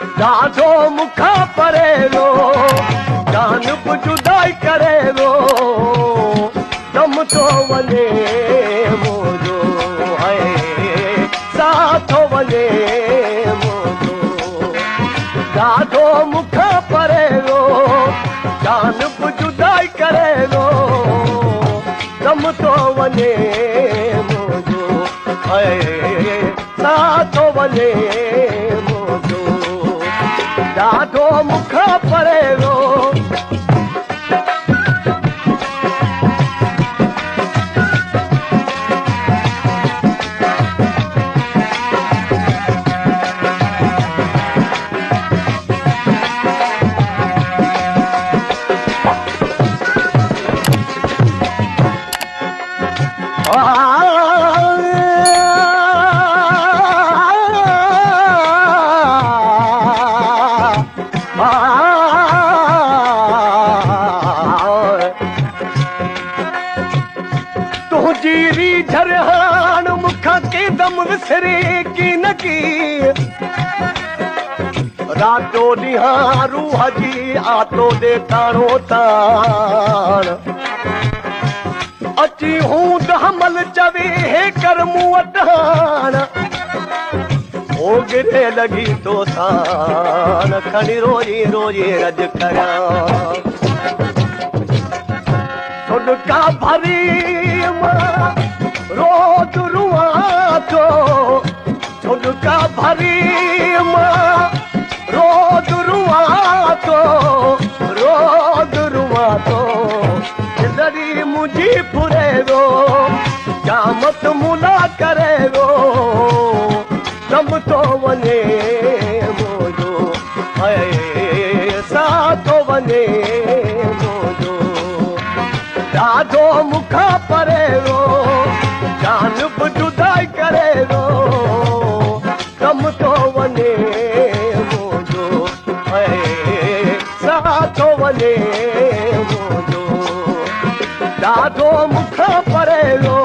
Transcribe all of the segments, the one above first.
ॾाढो मूंखां परे रो जान बि जुदाई करे रो दम थो वञे मुंहिंजो है साह थो वञे मुंहिंजो ॾाढो मूंखां परे रो जान बि जुदाई करे रो दम थो वञे मुंहिंजो है साह थो वञे ॾाढो मूंखां परे रो तुंहिंजी झरहान मूंखां केदम विसरे की न की रातो ॾींहुं रूह जी आतो ॾे ताणो ताण अची हूं दहमल चवे हे कर मूं वटान ओ गिरे लॻी तो साण खणी रोजी रोजी रज कयां छुडका भरी रोज रुआ तो छुडका भरी रोज रुआ तो रोज रुआ तो दरी मुझी फुरे रो जामत मुला करे रो दम तो वने मुझो है सा तो वने मुझो ॾाढो मूंखां परे रो जान बि जुदाई करे रो दम तो वने मुझो है सा तो वने मुझो ॾाढो मूंखां परे रो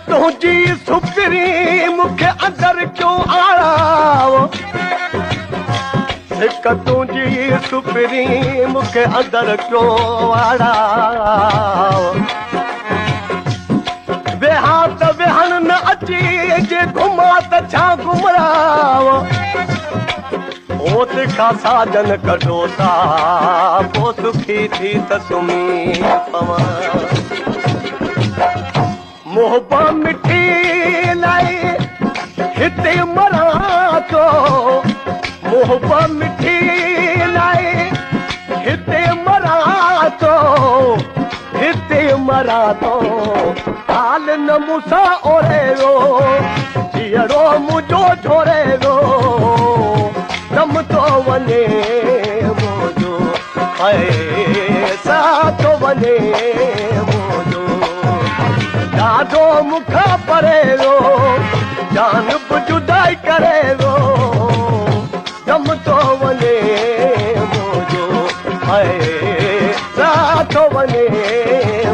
तुंहिंजी सुपिरी मूंखे अंदरि क्यों आड़ाओ हिक तुंहिंजी सुपिरी मूंखे अंदरि क्यों आड़ाओ वेहा त वेहण न अची जे घुमा त छा घुमराओ ओ तिखा साजन कढो ता पोइ सुखी थी त सुम्ही पवां मोहबा मिठी लाई हिते मरां तो मोहबा मिठी लाई हिते मरां तो हिते मरां तो हाल न मूंसां ओरे रो जीअरो मुंहिंजो छोरे रो दम तो वञे मुंहिंजो है सा तो वञे मुंहिंजो ॾाढो मूंखां परे रो जान बि जुदाई करे रो दम तो वञे मुंहिंजो है सा तो वञे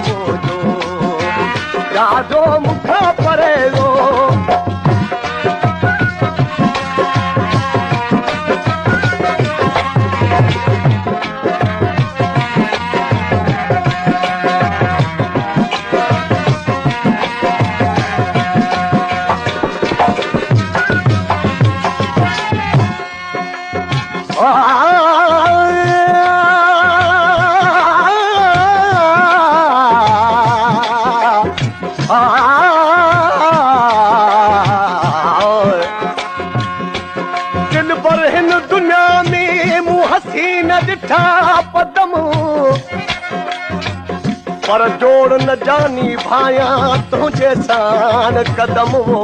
मुंहिंजो ॾाढो मूंखां परे रो दिल पर हिन दुनिया में मूं हसी न ॾिठा पदम पर जोड़ न जानी भाया तुझे सान कदम वो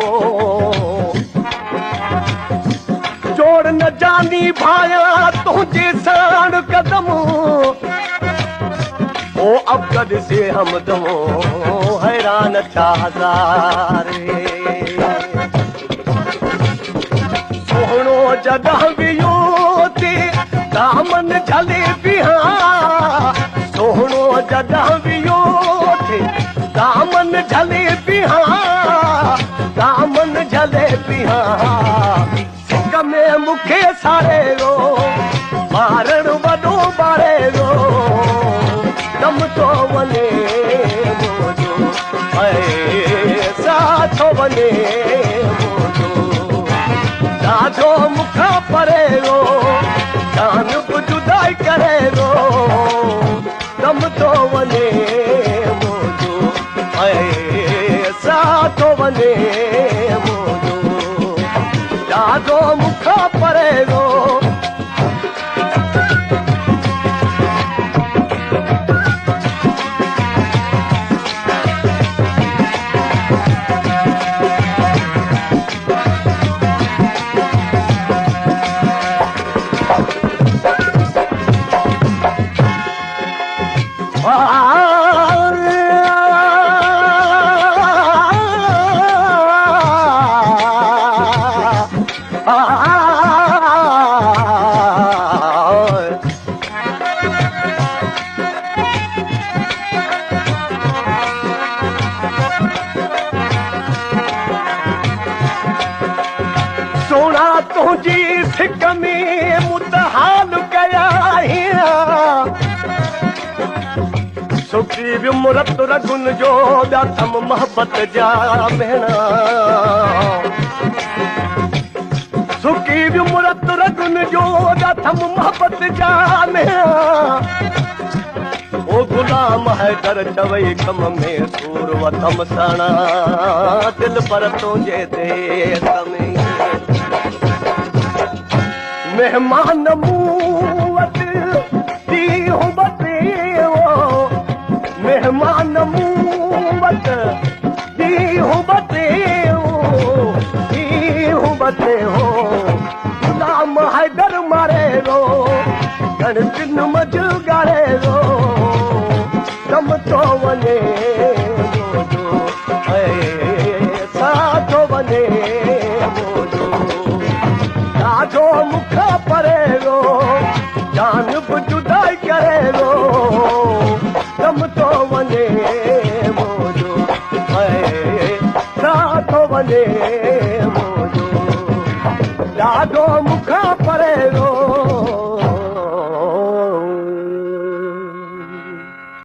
जोड़ न जानी भाया तुझे सान कदम ओ अब कद से हम दमो हैरान था हज़ारे सोहणो जगह वियो ते दामन झले पिया सोहणो जगह वियो ते दामन झले पिया दामन झले पिया सिक में मूंखे सारे रो मारण वॾो बारे रो दम तो वञे मुंहिंजो ऐसा थो वञे ॾाढो मूंखां परे रो जान बि जुदाई करे रो दम थो वञे मुंहिंजो ऐसा थो वञे मुंहिंजो ॾाढो मूंखां परे रो सोना तुझी सिक में मुतहाल कया सुखी विमुरत रगुन जो ॾाथम मोहब्बत जा भेणा सुखी विमुरत रगुन जो ॾाथम मोहब्बत जा भेणा ओ गुलाम हैदर चवई कम में सूर वतम सणा दिल पर तुंहिंजे देस में मेहमान मूं वटि ॾींहुं बते हो मेहमान मूं वटि ॾींहुं बते हो गुलाम हैदर मारे रो गण दिन मज गारे रो दम थो वञे मुंहिंजो ऐसा थो वञे मुंहिंजो ॾाढो मूंखां परे रो जान बि जुदाई करे रो दम थो वञे मुंहिंजो ऐसा थो वञे